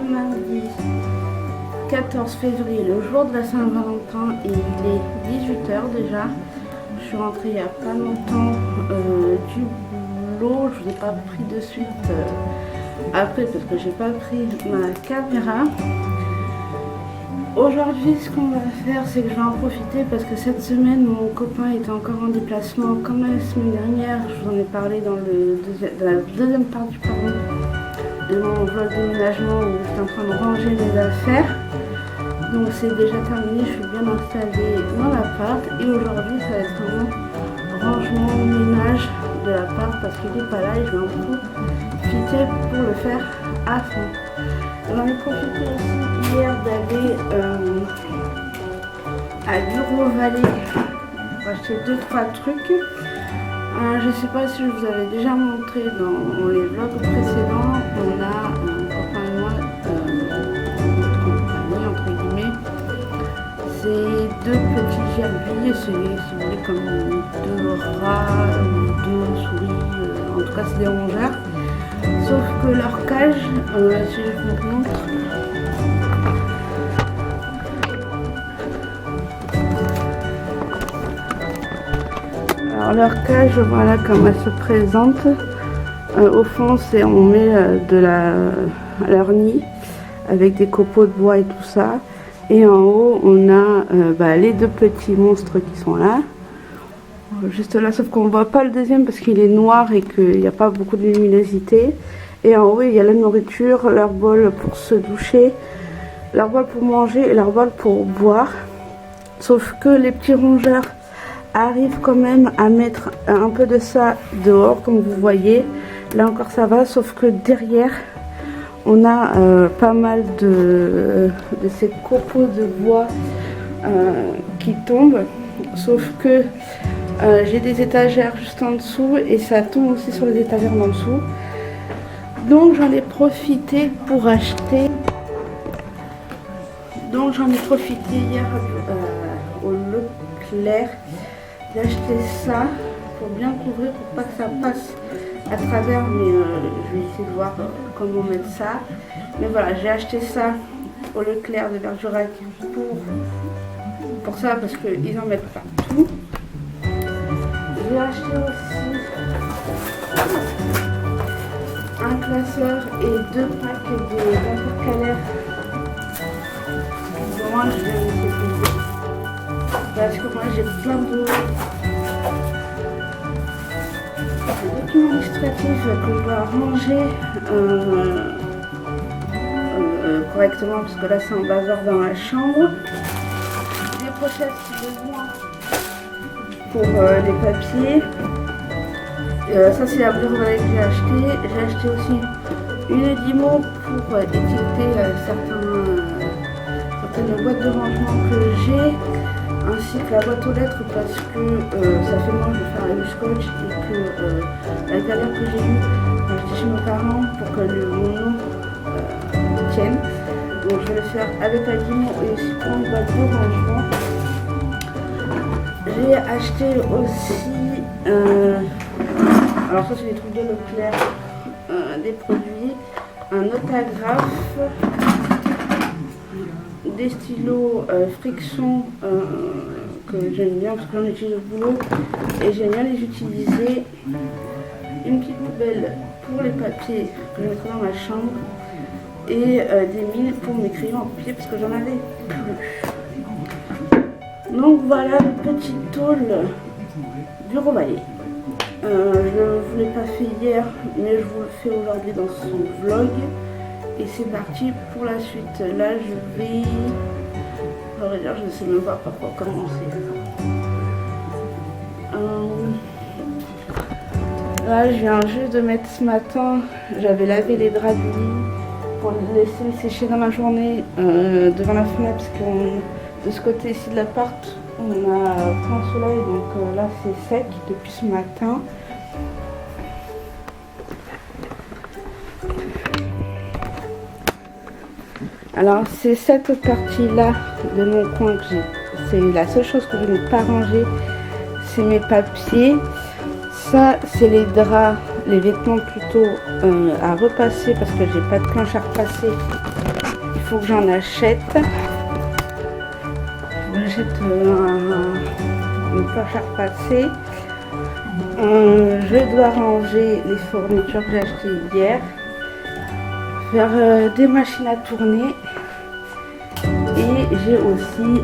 mardi 14 février, le jour de la Saint-Valentin, et il est 18 h déjà. Je suis rentrée il n'y a pas longtemps du boulot. Je ne vous ai pas pris de suite après parce que j'ai pas pris ma caméra. Aujourd'hui, ce qu'on va faire, c'est que je vais en profiter parce que cette semaine, mon copain était encore en déplacement comme la semaine dernière. Je vous en ai parlé dans la deuxième partie de mon vlog déménagement où j'étais en train de ranger mes affaires. Donc c'est déjà terminé, je suis bien installée dans l'appart. Et aujourd'hui, ça va être un rangement, ménage de l'appart parce qu'il n'est pas là et je vais en profiter pour le faire à fond. J'en ai profité aussi hier d'aller à Bureau Vallée pour acheter 2-3 trucs. Je ne sais pas si je vous avais déjà montré dans les vlogs précédents. On a, copain et moi, notre compagnie entre guillemets. C'est 2 petits gerbilles, c'est si vous voulez comme 2 rats, 2 souris, en tout cas c'est des rongeurs. Sauf que leur cage, si je vous montre, alors leur cage, voilà comment elle se présente. Au fond, on met leur nid avec des copeaux de bois et tout ça. Et en haut, on a les 2 petits monstres qui sont là. Juste là, sauf qu'on ne voit pas le deuxième parce qu'il est noir et qu'il n'y a pas beaucoup de luminosité. Et en haut, il y a la nourriture, leur bol pour se doucher, leur bol pour manger et leur bol pour boire. Sauf que les petits rongeurs arrivent quand même à mettre un peu de ça dehors, comme vous voyez. Là encore, ça va, sauf que derrière, on a pas mal de ces copeaux de bois qui tombent. Sauf que j'ai des étagères juste en dessous et ça tombe aussi sur les étagères en dessous. Donc j'en ai profité pour acheter. Donc j'en ai profité hier au Leclerc d'acheter ça pour bien couvrir, pour pas que ça passe à travers. Mais je vais essayer de voir comment mettre ça. Mais voilà, j'ai acheté ça au Leclerc de Bergerac pour ça parce qu'ils en mettent partout. J'ai acheté aussi un classeur et 2 packs d'intercalaires. Moi je vais essayer parce que moi j'ai plein de documents administratifs que je dois ranger correctement parce que là c'est en bazar dans la chambre. Des pochettes si besoin pour les papiers. Ça c'est la Bureau Vallée que j'ai acheté. J'ai acheté aussi une Dymo pour étiqueter certaines boîtes de rangement que j'ai, ainsi que la boîte aux lettres parce que ça fait moi de faire avec du scotch et que la galère que j'ai eue quand j'étais chez mes parents pour que mon nom tienne. Donc je vais le faire avec la Dymo et aussi pour une boîte de rangement. J'ai acheté aussi alors ça c'est des trucs de Leclerc, des produits, un autographe, des stylos friction que j'aime bien parce que j'en utilise au boulot et j'aime bien les utiliser, une petite poubelle pour les papiers que je mettrai dans ma chambre et des mines pour mes crayons à papier parce que j'en avais plus. Donc voilà le petit haul Bureau Vallée. Je ne vous l'ai pas fait hier, mais je vous le fais aujourd'hui dans ce vlog. Et c'est parti pour la suite. Là, je vais... je ne sais même pas par quoi commencer. Là, je viens juste de mettre ce matin. J'avais lavé les draps du lit pour les laisser sécher dans ma journée devant la fenêtre. Parce que de ce côté-ci de l'appart, on a plein soleil. Donc là, c'est sec depuis ce matin. Alors c'est cette partie-là de mon coin que j'ai. C'est la seule chose que je n'ai pas rangée, c'est mes papiers. Ça c'est les draps, les vêtements plutôt à repasser parce que j'ai pas de planche à repasser faut que j'en achète. J'achète une planche à repasser. Je dois ranger les fournitures que j'ai achetées hier. Faire des machines à tourner. Et j'ai aussi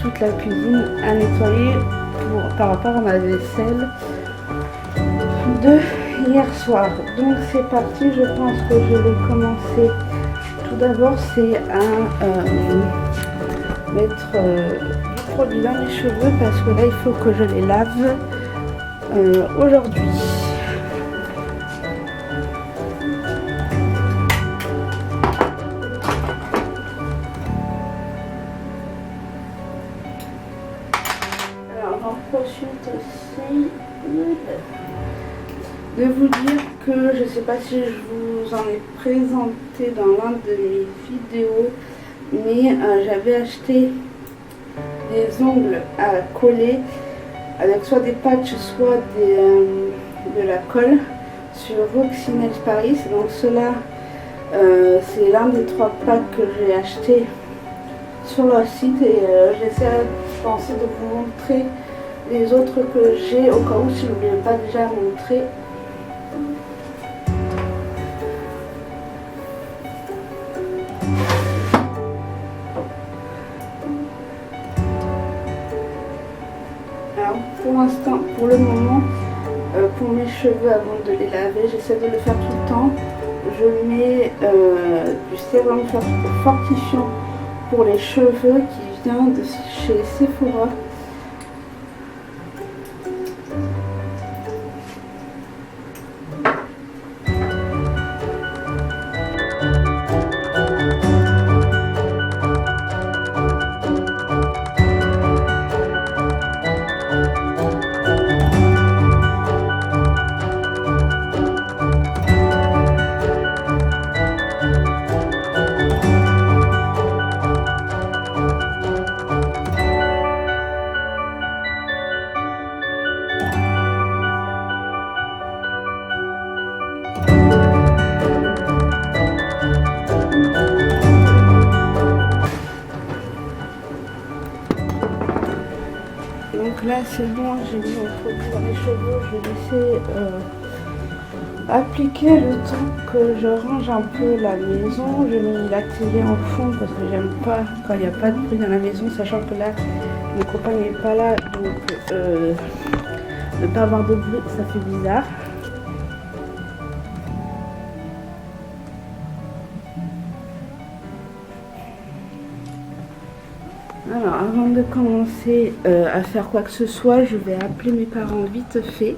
toute la cuisine à nettoyer par rapport à ma vaisselle de hier soir. Donc c'est parti, je pense que je vais commencer. Tout d'abord c'est à mettre du produit dans mes cheveux parce que là il faut que je les lave aujourd'hui. Alors j'en profite aussi de vous dire que je ne sais pas si je vous en ai présenté dans l'un de mes vidéos, mais j'avais acheté des ongles à coller avec soit des patchs, soit de la colle sur Roxy Nails Paris. Donc cela, c'est l'un des 3 packs que j'ai acheté sur leur site et j'essaie de penser de vous montrer les autres que j'ai au cas où si je ne l'ai pas déjà montré. Alors pour l'instant, pour le moment, pour mes cheveux avant de les laver, j'essaie de le faire tout le temps. Je mets du sérum fortifiant pour les cheveux qui vient de chez Sephora. Donc là c'est bon, j'ai mis mon produit dans les cheveux, je vais laisser appliquer le temps que je range un peu la maison. Je mets la télé en fond parce que j'aime pas quand il n'y a pas de bruit dans la maison, sachant que là mon copain n'est pas là, donc ne pas avoir de bruit ça fait bizarre. Alors avant de commencer à faire quoi que ce soit, je vais appeler mes parents vite fait.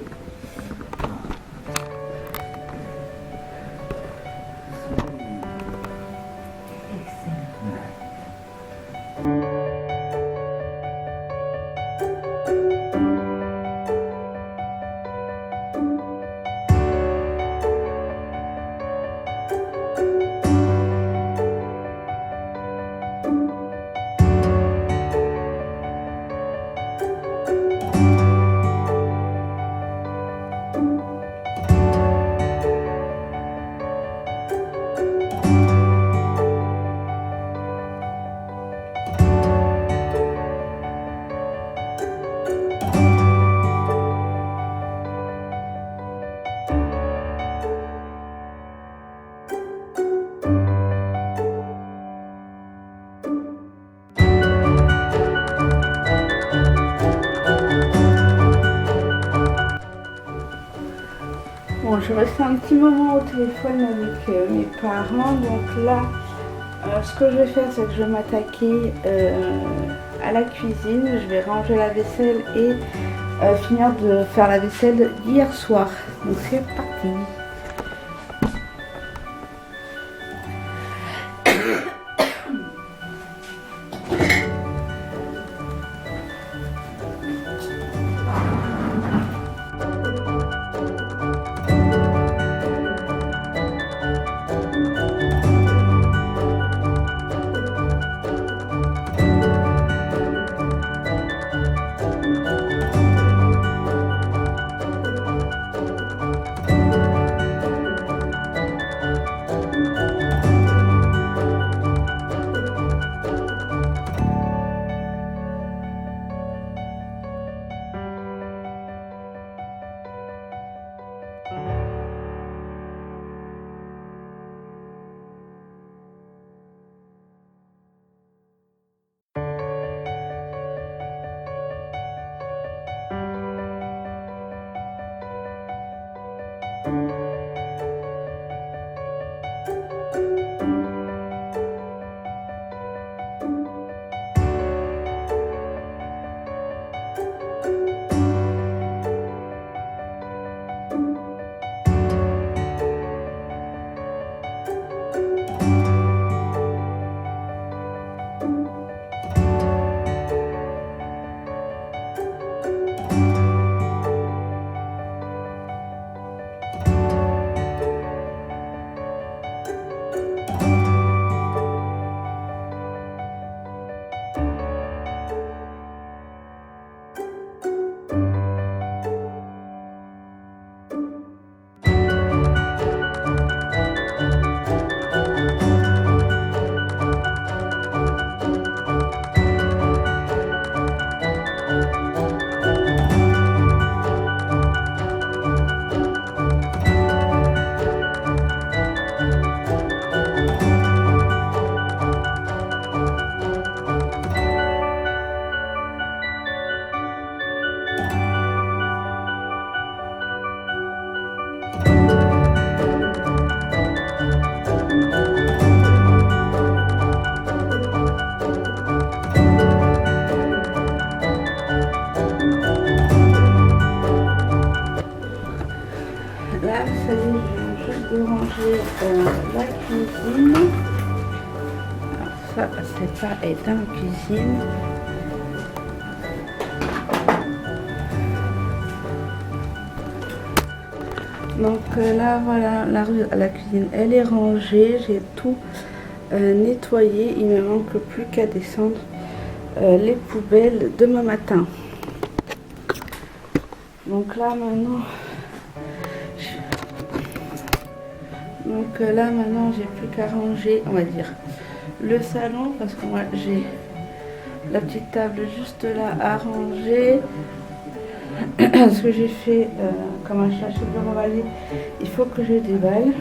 Bon, je restais un petit moment au téléphone avec mes parents, donc là, ce que je vais faire, c'est que je vais m'attaquer à la cuisine. Je vais ranger la vaisselle et finir de faire la vaisselle d'hier soir. Donc c'est parti. ça, est dans la cuisine. Donc là, voilà, la cuisine, elle est rangée. J'ai tout nettoyé. Il ne me manque plus qu'à descendre les poubelles demain matin. Donc là, maintenant... j'ai plus qu'à ranger, on va dire, le salon, parce que moi j'ai la petite table juste là à ranger. Ce que j'ai fait, comme un chat de remballer, il faut que je déballe.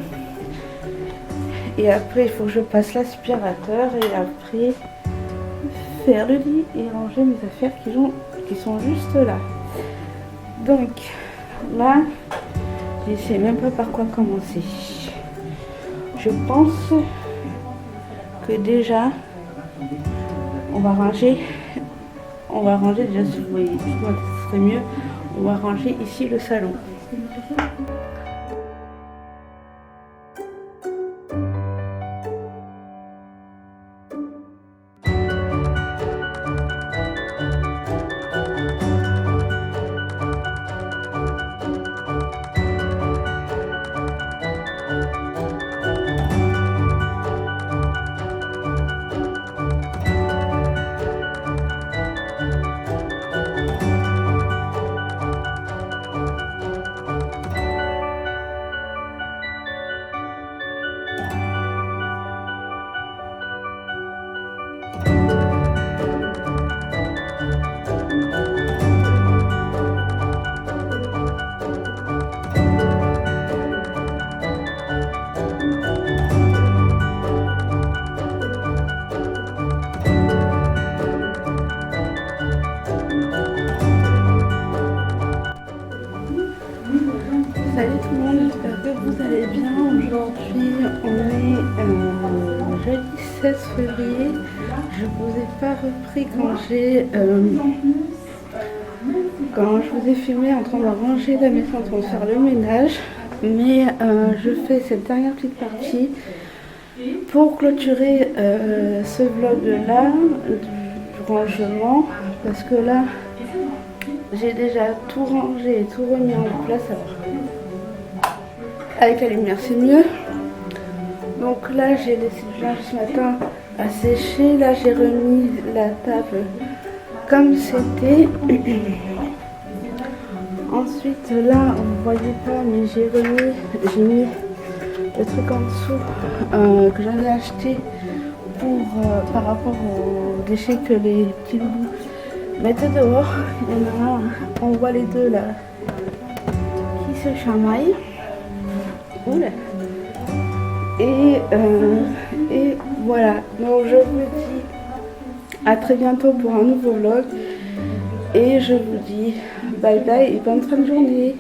Et après, il faut que je passe l'aspirateur et après faire le lit et ranger mes affaires qui sont juste là. Donc là, je ne sais même pas par quoi commencer. Je pense que déjà, on va ranger déjà, si vous voyez, ce serait mieux, on va ranger ici le salon. Salut tout le monde, j'espère que vous allez bien. Aujourd'hui on est jeudi 16 février. Je vous ai pas repris quand je vous ai filmé en train de ranger la maison, en train de faire le ménage. Mais je fais cette dernière petite partie pour clôturer ce vlog là du rangement, parce que là j'ai déjà tout rangé et tout remis en place. Alors, avec la lumière c'est mieux. Donc là j'ai laissé le linge ce matin à sécher. Là j'ai remis la table comme c'était. Ensuite là vous voyez pas, mais j'ai mis le truc en dessous que j'avais acheté pour par rapport aux déchets que les petits loups mettent dehors. Il y en a un, on voit les deux là qui se chamaillent. Oula. Et voilà, donc je vous dis à très bientôt pour un nouveau vlog et je vous dis bye bye et bonne fin de journée.